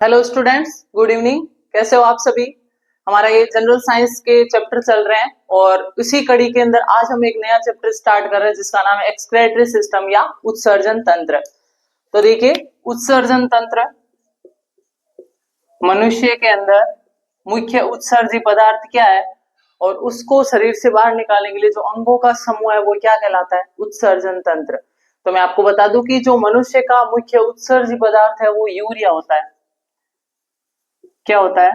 Hello students, good evening. कैसे हो आप सभी। हमारा ये जनरल साइंस के चैप्टर चल रहे हैं और इसी कड़ी के अंदर आज हम एक नया चैप्टर स्टार्ट कर रहे हैं जिसका नाम है एक्सक्रेटरी सिस्टम या उत्सर्जन तंत्र। तो देखिए, उत्सर्जन तंत्र मनुष्य के अंदर मुख्य उत्सर्जी पदार्थ क्या है और उसको शरीर से बाहर निकालने के लिए जो अंगों का समूह है वो क्या कहलाता है, उत्सर्जन तंत्र। तो मैं आपको बता दूं कि जो मनुष्य का मुख्य उत्सर्जी पदार्थ है वो यूरिया होता है। क्या होता है?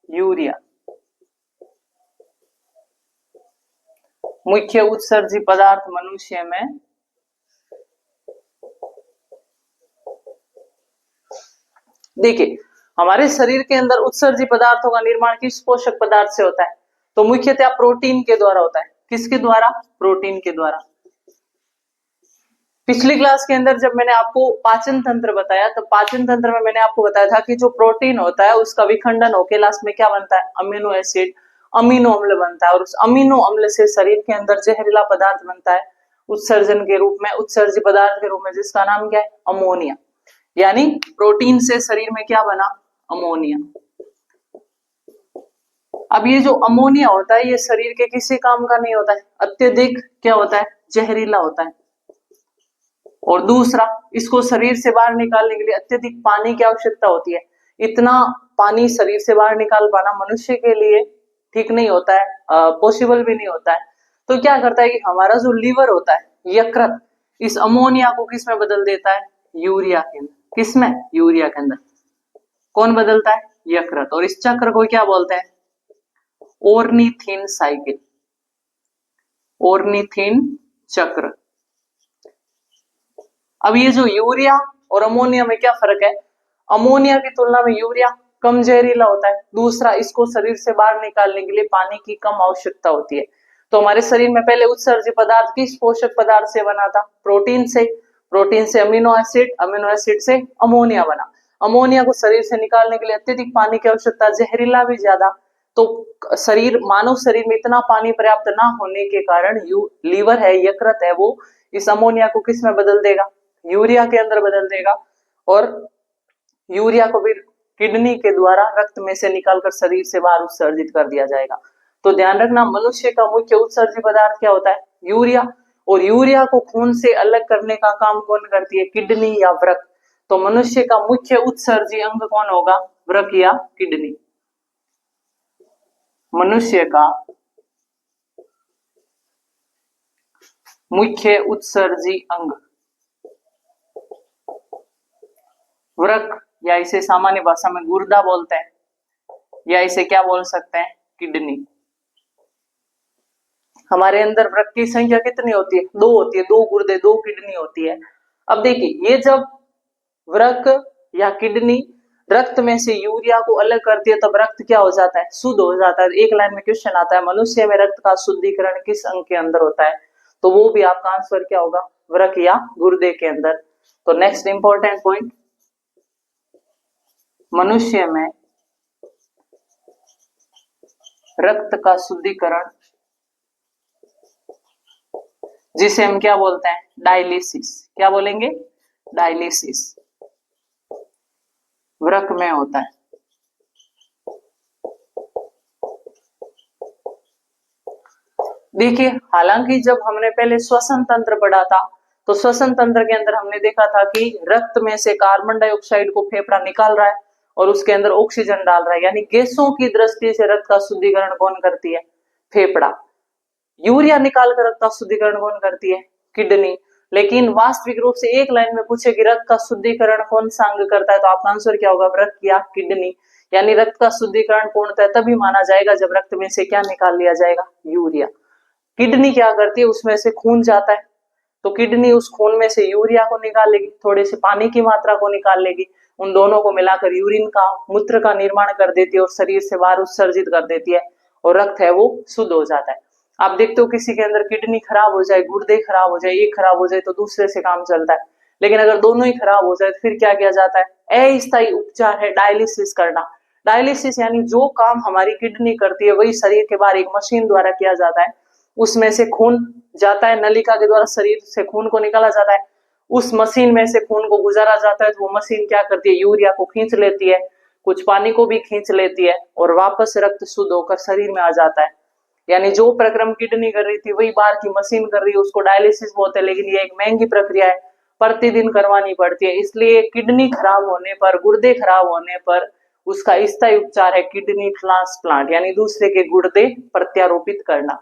यूरिया मुख्य उत्सर्जी पदार्थ मनुष्य में देखिए, हमारे शरीर के अंदर उत्सर्जी पदार्थों का निर्माण किस पोषक पदार्थ से होता है? तो मुख्यतः प्रोटीन के द्वारा होता है। किसके द्वारा? प्रोटीन के द्वारा। पिछली क्लास के अंदर जब मैंने आपको पाचन तंत्र बताया तो पाचन तंत्र में मैंने आपको बताया था कि जो प्रोटीन होता है उसका विखंडन होकर लास्ट में क्या बनता है? अमीनो एसिड, अमीनो अम्ल बनता है और उस अमीनो अम्ल से शरीर के अंदर जहरीला पदार्थ बनता है उत्सर्जन के रूप में, उत्सर्जी पदार्थ के रूप में, जिसका नाम क्या है? अमोनिया। यानी प्रोटीन से शरीर में क्या बना? अमोनिया। अब ये जो अमोनिया होता है ये शरीर के किसी काम का नहीं होता है, अत्यधिक क्या होता है? जहरीला होता है। और दूसरा, इसको शरीर से बाहर निकालने के लिए अत्यधिक पानी की आवश्यकता होती है। इतना पानी शरीर से बाहर निकाल पाना मनुष्य के लिए ठीक नहीं होता है, पॉसिबल भी नहीं होता है। तो क्या करता है कि हमारा जो लीवर होता है, यकृत, इस अमोनिया को किस में बदल देता है? यूरिया के अंदर। किस में? यूरिया के अंदर। कौन बदलता है? यकृत। और इस चक्र को क्या बोलते हैं? ओर्निथिन साइकिल, ओर्निथिन चक्र। अब ये जो यूरिया और अमोनिया में क्या फर्क है? अमोनिया की तुलना में यूरिया कम जहरीला होता है। दूसरा, इसको शरीर से बाहर निकालने के लिए पानी की कम आवश्यकता होती है। तो हमारे शरीर में पहले उत्सर्जित पदार्थ किस पोषक पदार्थ से बना था? प्रोटीन से। प्रोटीन से अमीनो एसिड, अमीनो एसिड से अमोनिया बना। अमोनिया को शरीर से निकालने के लिए अत्यधिक पानी की आवश्यकता, जहरीला भी ज्यादा। तो शरीर, मानव शरीर में इतना पानी पर्याप्त ना होने के कारण लीवर है, यकृत है, वो इस अमोनिया को किस में बदल देगा? यूरिया के अंदर बदल देगा। और यूरिया को भी किडनी के द्वारा रक्त में से निकालकर शरीर से बाहर उत्सर्जित कर दिया जाएगा। तो ध्यान रखना, मनुष्य का मुख्य उत्सर्जित पदार्थ क्या होता है? यूरिया। और यूरिया को खून से अलग करने का काम कौन करती है? किडनी या वृक्क। तो मनुष्य का मुख्य उत्सर्जी अंग कौन होगा? वृक्क या किडनी। मनुष्य का मुख्य उत्सर्जी अंग वृक्क, या इसे सामान्य भाषा में गुर्दा बोलते हैं, या इसे क्या बोल सकते हैं? किडनी। हमारे अंदर वृक्क की संख्या कितनी होती है? 2 होती है। 2 गुर्दे, 2 किडनी होती है। अब देखिए, ये जब वृक्क या किडनी रक्त में से यूरिया को अलग करती है तब रक्त क्या हो जाता है? शुद्ध हो जाता है। एक लाइन में क्वेश्चन आता है, मनुष्य में रक्त का शुद्धिकरण किस अंग के अंदर होता है? तो वो भी आपका आंसर क्या होगा? वृक्क या गुर्दे के अंदर। तो नेक्स्ट इंपॉर्टेंट पॉइंट, मनुष्य में रक्त का शुद्धिकरण, जिसे हम क्या बोलते हैं? डायलिसिस। क्या बोलेंगे? डायलिसिस वृक्क में होता है। देखिए, हालांकि जब हमने पहले श्वसन तंत्र पढ़ा था तो श्वसन तंत्र के अंदर हमने देखा था कि रक्त में से कार्बन डाइऑक्साइड को फेफड़ा निकाल रहा है और उसके अंदर ऑक्सीजन डाल रहा है। यानी गैसों की दृष्टि से रक्त का शुद्धिकरण कौन करती है? फेफड़ा। यूरिया निकाल कर रक्त का शुद्धिकरण कौन करती है? किडनी। लेकिन वास्तविक रूप से एक लाइन में पूछे कि रक्त का शुद्धिकरण कौन सा अंग करता है, तो आपका आंसर क्या होगा? वृक्क या किडनी। यानी रक्त का शुद्धिकरण पूर्णतः तभी माना जाएगा जब रक्त में से क्या निकाल लिया जाएगा? यूरिया। किडनी क्या करती है? उसमें से खून जाता है, तो किडनी उस खून में से यूरिया को निकाल लेगी, थोड़े से पानी की मात्रा को निकाल लेगी, उन दोनों को मिलाकर यूरिन का, मूत्र का निर्माण कर देती है और शरीर से बाहर उत्सर्जित कर देती है और रक्त है वो शुद्ध हो जाता है। आप देखते हो किसी के अंदर किडनी खराब हो जाए, गुर्दे खराब हो जाए, एक खराब हो जाए तो दूसरे से काम चलता है। लेकिन अगर दोनों ही खराब हो जाए तो फिर क्या किया जाता है? अस्थायी उपचार है डायलिसिस करना। डायलिसिस यानी जो काम हमारी किडनी करती है वही शरीर के बाहर एक मशीन द्वारा किया जाता है। उसमें से खून जाता है, नलिका के द्वारा शरीर से खून को निकाला जाता है, उस मशीन में से खून को गुजारा जाता है, तो वो मशीन क्या करती है? यूरिया को खींच लेती है। कुछ पानी को भी खींच लेती है और वापस रक्त शुद्ध होकर शरीर में आ जाता है। यानी जो प्रक्रम किडनी कर रही थी वही बाहर की मशीन कर रही है, उसको डायलिसिस बोलते हैं, लेकिन ये एक महंगी प्रक्रिया है, प्रतिदिन करवानी पड़ती है। इसलिए किडनी खराब होने पर, गुर्दे खराब होने पर उसका स्थायी उपचार है किडनी ट्रांसप्लांट, यानी दूसरे के गुर्दे प्रत्यारोपित करना।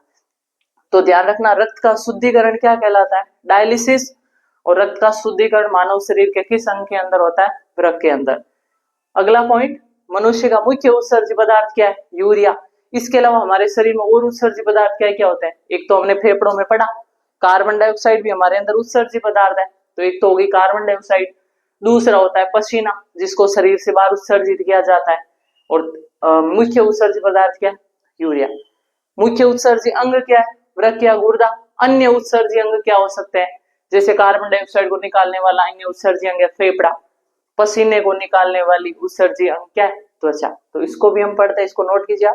तो ध्यान रखना, रक्त का शुद्धिकरण क्या कहलाता है? डायलिसिस। और रक्त का शुद्धिकरण मानव शरीर के किस अंग के अंदर होता है? वृक्क के अंदर। अगला पॉइंट, मनुष्य का मुख्य उत्सर्जी पदार्थ क्या है? यूरिया। इसके अलावा हमारे शरीर में और उत्सर्जी पदार्थ क्या क्या होते हैं? एक तो हमने फेफड़ों में पढ़ा, कार्बन डाइऑक्साइड भी हमारे अंदर उत्सर्जी पदार्थ है, तो एक तो होगी कार्बन डाइऑक्साइड। दूसरा होता है पसीना, जिसको शरीर से बाहर उत्सर्जित किया जाता है। और मुख्य उत्सर्जी पदार्थ क्या है? यूरिया। मुख्य उत्सर्जी अंग क्या है? वृक्क या गुर्दा। अन्य उत्सर्जी अंग क्या हो सकते हैं? जैसे कार्बन डाइऑक्साइड को निकालने वाला अन्य उत्सर्जी अंग है फेफड़ा। पसीने को निकालने वाली उत्सर्जी अंग क्या है? त्वचा। तो इसको भी हम पढ़ते हैं, इसको नोट कीजिए।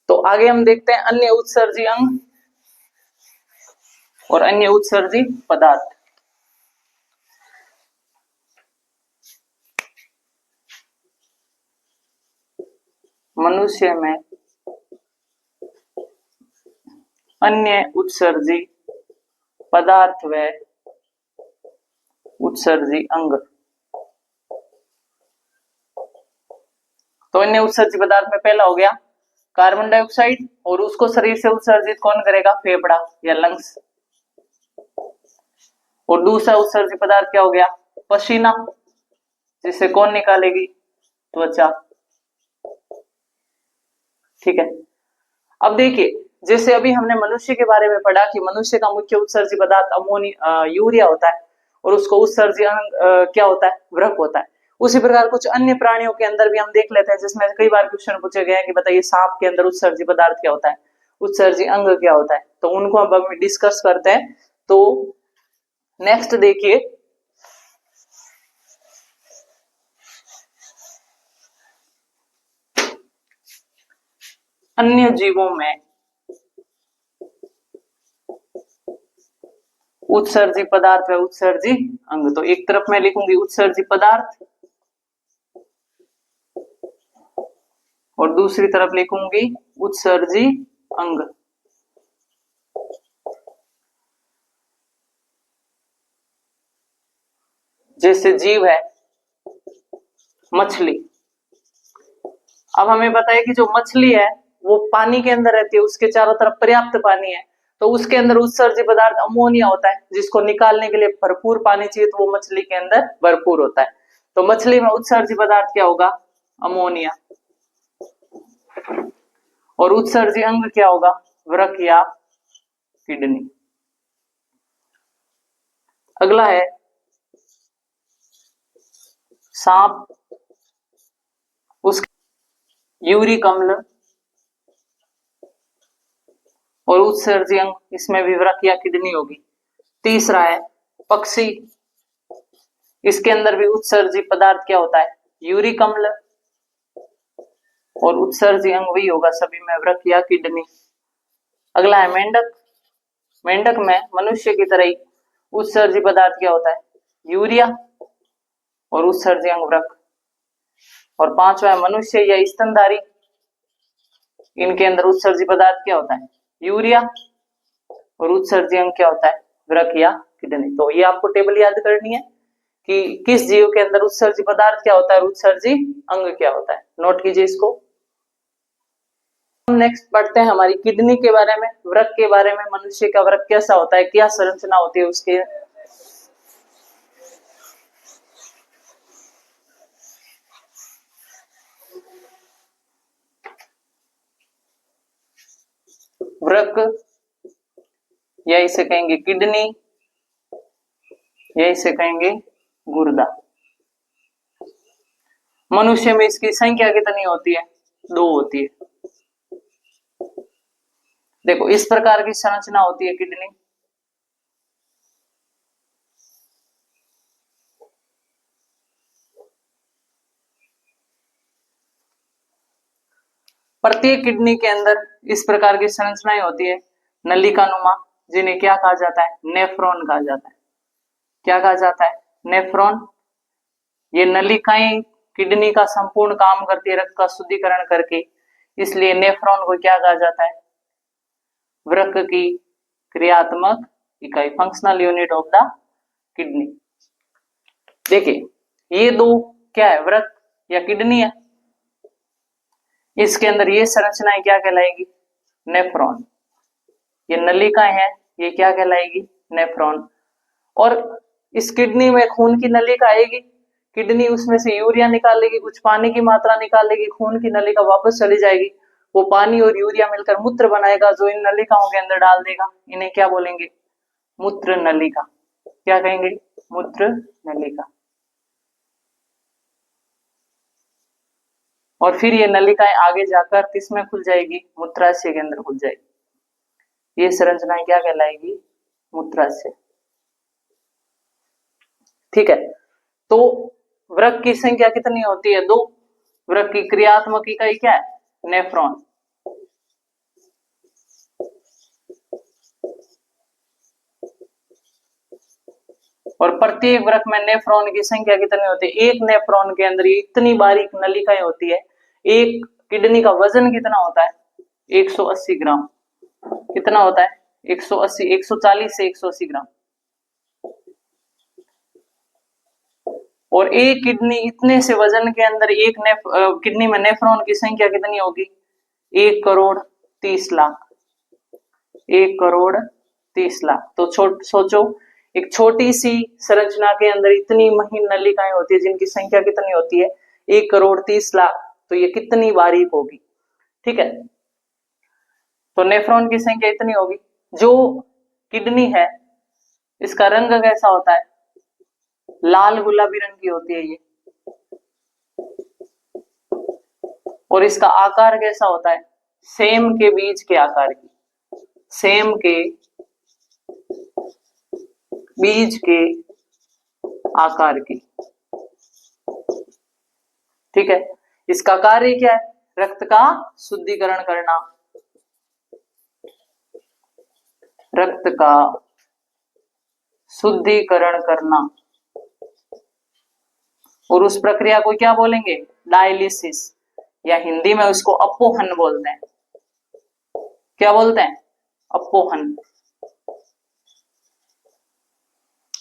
तो आगे हम देखते हैं अन्य उत्सर्जी अंग और अन्य उत्सर्जी पदार्थ। मनुष्य में अन्य उत्सर्जी पदार्थ व उत्सर्जी अंग। तो अन्य उत्सर्जी पदार्थ में पहला हो गया कार्बन डाइऑक्साइड, और उसको शरीर से उत्सर्जित कौन करेगा? फेफड़ा या लंग्स। और दूसरा उत्सर्जी पदार्थ क्या हो गया? पसीना, जिसे कौन निकालेगी? त्वचा। ठीक है। अब देखिए, जैसे अभी हमने मनुष्य के बारे में पढ़ा कि मनुष्य का मुख्य उत्सर्जी पदार्थ यूरिया होता है, और उसको उत्सर्जी अंग क्या होता है? वृक्क होता है। उसी प्रकार कुछ अन्य प्राणियों के अंदर भी हम देख लेते हैं, जिसमें कई बार क्वेश्चन पूछे गए हैं कि बताइए सांप के अंदर उत्सर्जी पदार्थ क्या होता है, उत्सर्जी अंग क्या होता है। तो उनको हम डिस्कस करते हैं। तो नेक्स्ट देखिए, अन्य जीवों में उत्सर्जी पदार्थ व उत्सर्जी अंग। तो एक तरफ मैं लिखूंगी उत्सर्जी पदार्थ और दूसरी तरफ लिखूंगी उत्सर्जी अंग। जैसे जीव है मछली। अब हमें पता है कि जो मछली है वो पानी के अंदर रहती है, उसके चारों तरफ पर्याप्त पानी है, तो उसके अंदर उत्सर्जी पदार्थ अमोनिया होता है, जिसको निकालने के लिए भरपूर पानी चाहिए, तो वो मछली के अंदर भरपूर होता है। तो मछली में उत्सर्जी पदार्थ क्या होगा? अमोनिया। और उत्सर्जी अंग क्या होगा? वृक्क या किडनी। अगला है सांप, उसके यूरिक अम्ल और उत्सर्जी अंग, इसमें भी वृक्क या किडनी होगी। तीसरा है पक्षी, इसके अंदर भी उत्सर्जी पदार्थ क्या होता है? यूरिक अम्ल, और उत्सर्जी अंग वही होगा सभी में, वृक्क या किडनी। अगला है मेंढक। मेंढक में मनुष्य की तरह ही उत्सर्जी पदार्थ क्या होता है? यूरिया, और उत्सर्जी अंग वृक्क। और पांचवा है मनुष्य या स्तनधारी, इनके अंदर उत्सर्जी पदार्थ क्या होता है? यूरिया, और उत्सर्जी अंग क्या होता है? वृक्क या किडनी। तो ये आपको टेबल याद करनी है कि किस जीव के अंदर उत्सर्जी पदार्थ क्या होता है और उत्सर्जी अंग क्या होता है। नोट कीजिए इसको। हम नेक्स्ट पढ़ते हैं हमारी किडनी के बारे में, वृक्क के बारे में। मनुष्य का वृक्क कैसा होता है, क्या संरचना होती है उसके। वृक्क, या इसे कहेंगे किडनी, या इसे कहेंगे गुर्दा। मनुष्य में इसकी संख्या कितनी होती है? 2 होती है। देखो इस प्रकार की संरचना होती है किडनी। प्रत्येक किडनी के अंदर इस प्रकार की संरचनाएं होती है, नलिकानुमा, जिन्हें क्या कहा जाता है? नेफ्रॉन कहा जाता है। क्या कहा जाता है? नेफ्रॉन। ये नलिकाएं किडनी का संपूर्ण काम करती है रक्त का शुद्धिकरण करके, इसलिए नेफ्रॉन को क्या कहा जाता है? वृक्क की क्रियात्मक इकाई, functional unit of the kidney. देखिए ये दो क्या है, वृक्क या किडनी है, इसके अंदर ये संरचनाएं क्या कहलाएगी? नेफ्रॉन। ये नलिकाएं हैं, ये क्या कहलाएगी? नेफ्रॉन। और इस किडनी में खून की नलिका आएगी, किडनी उसमें से यूरिया निकालेगी, कुछ पानी की मात्रा निकालेगी, खून की नलिका वापस चली जाएगी, वो पानी और यूरिया मिलकर मूत्र बनाएगा जो इन नलिकाओं के अंदर डाल देगा। इन्हें क्या बोलेंगे? मूत्र नलिका। क्या कहेंगे? मूत्र नलिका। और फिर ये नलिकाएं आगे जाकर किसमें खुल जाएगी? मूत्राशय के अंदर खुल जाएगी। ये संरचनाएं क्या कहलाएगी? मूत्राशय। ठीक है, तो वृक्क की संख्या कितनी होती है? 2। वृक्क की क्रियात्मक इकाई क्या है? नेफ्रॉन। और प्रत्येक वृक्क में नेफ्रॉन की संख्या कितनी होती है? एक नेफ्रॉन के अंदर इतनी बारीक नलिकाएं होती है। एक किडनी का वजन कितना होता है? 180 ग्राम। कितना होता है? 180, 140 से 180 ग्राम। और एक किडनी इतने से वजन के अंदर एक किडनी में नेफ्रॉन की संख्या कितनी होगी? 1 करोड़ 30 लाख। 1 करोड़ 30 लाख। तो सोचो एक छोटी सी संरचना के अंदर इतनी महीन नलिकाएं होती है जिनकी संख्या कितनी होती है? 1 करोड़ 30 लाख। तो ये कितनी बारीक होगी? ठीक है, तो नेफ्रॉन की संख्या इतनी होगी। जो किडनी है इसका रंग कैसा होता है? लाल गुलाबी रंग की होती है ये। और इसका आकार कैसा होता है? सेम के बीज के आकार की। सेम के बीज के आकार की। ठीक है, इसका कार्य क्या है? रक्त का शुद्धिकरण करना। रक्त का शुद्धिकरण करना। और उस प्रक्रिया को क्या बोलेंगे? डायलिसिस, या हिंदी में उसको अपोहन बोलते हैं। क्या बोलते हैं? अपोहन।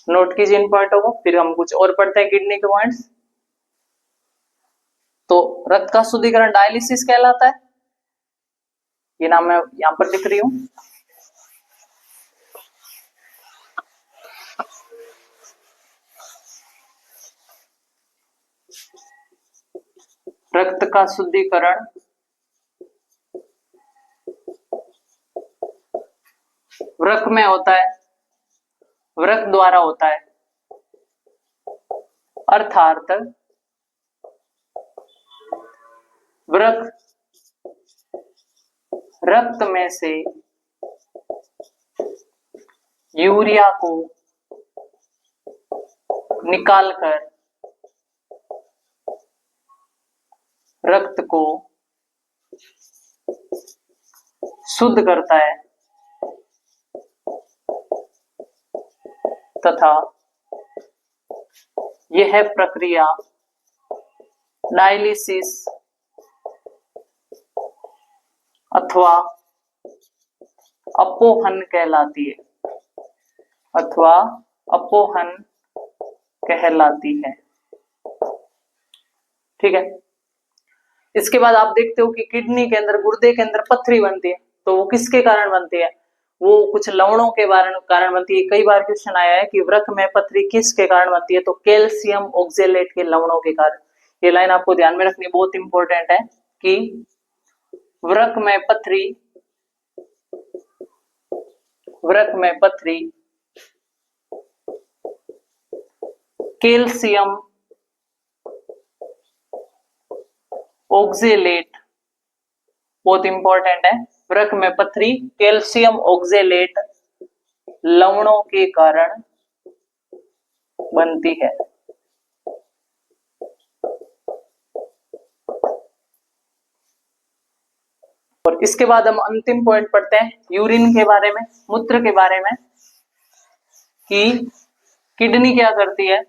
नोट कीजिए इन पॉइंटों को, फिर हम कुछ और पढ़ते हैं किडनी के पॉइंट्स। तो रक्त का शुद्धिकरण डायलिसिस कहलाता है। ये नाम मैं यहां पर लिख रही हूं। रक्त का शुद्धिकरण वृक्क में होता है, वृक्क द्वारा होता है, अर्थात वृक्क रक्त में से यूरिया को निकालकर रक्त को शुद्ध करता है तथा यह प्रक्रिया डायलिसिस अथवा अपोहन कहलाती है। अथवा अपोहन कहलाती है। ठीक है, इसके बाद आप देखते हो कि किडनी के अंदर, गुर्दे के अंदर पथरी बनती है। तो वो किसके कारण बनती है? वो कुछ लवणों के कारण बनती है। कई बार क्वेश्चन आया है कि वृक्क में पथरी किसके कारण बनती है? तो कैल्शियम ऑक्जेलेट के लवणों के कारण। ये लाइन आपको ध्यान में रखनी बहुत इंपॉर्टेंट है कि वृक्क में पथरी, वृक्क में पथरी कैल्शियम ऑक्जेलेट, बहुत इंपॉर्टेंट है, वृक्क में पथरी कैल्शियम ऑक्जेलेट लवणों के कारण बनती है। और इसके बाद हम अंतिम पॉइंट पढ़ते हैं यूरिन के बारे में, मूत्र के बारे में, कि किडनी क्या करती है?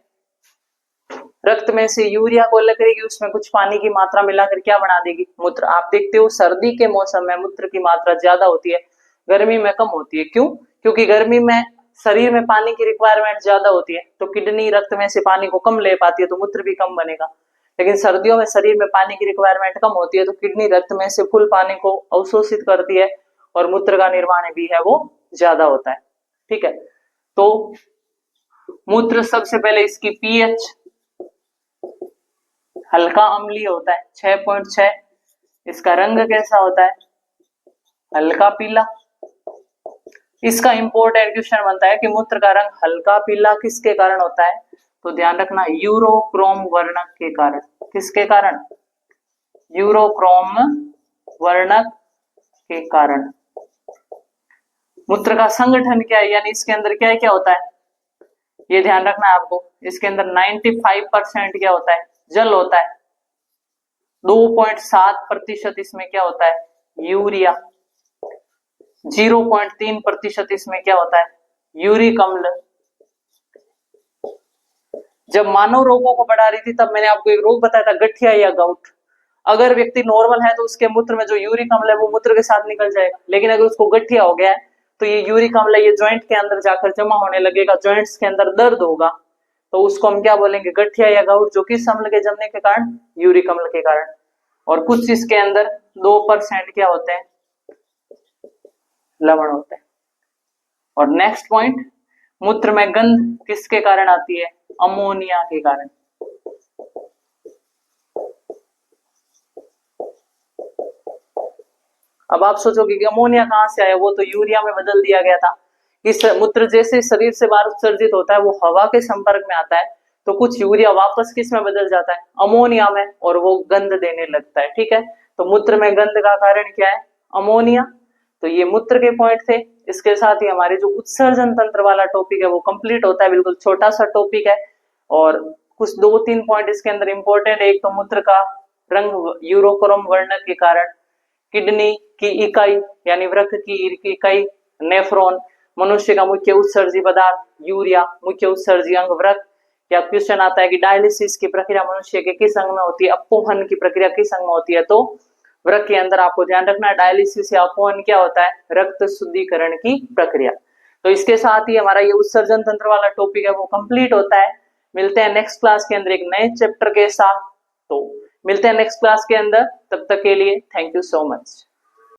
रक्त में से यूरिया को अलग करेगी, उसमें कुछ पानी की मात्रा मिलाकर क्या बना देगी, मूत्र। आप देखते हो सर्दी के मौसम में मूत्र की मात्रा ज्यादा होती है, गर्मी में कम होती है। क्यों? क्योंकि गर्मी में शरीर में पानी की रिक्वायरमेंट ज्यादा होती है, तो किडनी रक्त में से पानी को कम ले पाती है, तो मूत्र भी कम बनेगा। लेकिन सर्दियों में शरीर में पानी की रिक्वायरमेंट कम होती है, तो किडनी रक्त में से फुल पानी को अवशोषित करती है और मूत्र का निर्माण भी है वो ज्यादा होता है। ठीक है, तो मूत्र सबसे पहले इसकी पीएच हल्का अम्लीय होता है 6.6। इसका रंग कैसा होता है, हल्का पीला। इसका इंपॉर्टेंट क्वेश्चन बनता है कि मूत्र का रंग हल्का पीला किसके कारण होता है, तो ध्यान रखना यूरोक्रोम वर्णक के कारण। किसके कारण, यूरोक्रोम वर्णक के कारण। मूत्र का संगठन क्या है, यानी इसके अंदर क्या क्या होता है, ये ध्यान रखना है आपको। इसके अंदर 95% क्या होता है, जल होता है। 2.7% इसमें क्या होता है, यूरिया। 0.3% इसमें क्या होता है, यूरिक अम्ल। जब मानव रोगों को बढ़ा रही थी तब मैंने आपको एक रोग बताया था, गठिया या गाउट। अगर व्यक्ति नॉर्मल है तो उसके मूत्र में जो यूरिक अम्ल है वो मूत्र के साथ निकल जाएगा, लेकिन अगर उसको गठिया हो गया है तो ये यूरिक अम्ल ये जॉइंट के अंदर जाकर जमा होने लगेगा, जॉइंट्स के अंदर दर्द होगा, तो उसको हम क्या बोलेंगे, गठिया या गाउट। जो किस अम्ल के जमने के कारण, यूरिक अम्ल के कारण। और कुछ इसके अंदर 2% क्या होते हैं, लवण होते हैं। और नेक्स्ट पॉइंट, मूत्र में गंध किसके कारण आती है, अमोनिया के कारण। अब आप सोचोगे कि अमोनिया कहां से आया, वो तो यूरिया में बदल दिया गया था। इस मूत्र जैसे शरीर से बाहर उत्सर्जित होता है वो हवा के संपर्क में आता है, तो कुछ यूरिया वापस किस में बदल जाता है, अमोनिया में, और वो गंध देने लगता है। ठीक है, तो मूत्र में गंध का कारण क्या है, अमोनिया। तो ये मूत्र के पॉइंट थे। इसके साथ ही हमारे जो उत्सर्जन तंत्र वाला टॉपिक है वो कंप्लीट होता है। बिल्कुल छोटा सा टॉपिक है और कुछ 2-3 पॉइंट इसके अंदर इंपॉर्टेंट है। एक तो मूत्र का रंग यूरोक्रोम वर्णक के कारण, किडनी की इकाई यानी वृक्क की इकाई नेफ्रॉन, मनुष्य का मुख्य उत्सर्जी पदार्थ यूरिया, मुख्य उत्सर्जी अंग वृक्क। या क्वेश्चन आता है कि डायलिसिस की प्रक्रिया मनुष्य के किस अंग में होती है, अपोहन की प्रक्रिया किस अंग में होती है, तो वृक्क के अंदर। आपको ध्यान रखना है डायलिसिस या अपोहन क्या होता है, रक्त शुद्धिकरण की प्रक्रिया। तो इसके साथ ही हमारा ये उत्सर्जन तंत्र वाला टॉपिक है वो कंप्लीट होता है। मिलते हैं नेक्स्ट क्लास के अंदर एक नए चैप्टर के साथ। तो मिलते हैं नेक्स्ट क्लास के अंदर, तब तक के लिए थैंक यू सो मच।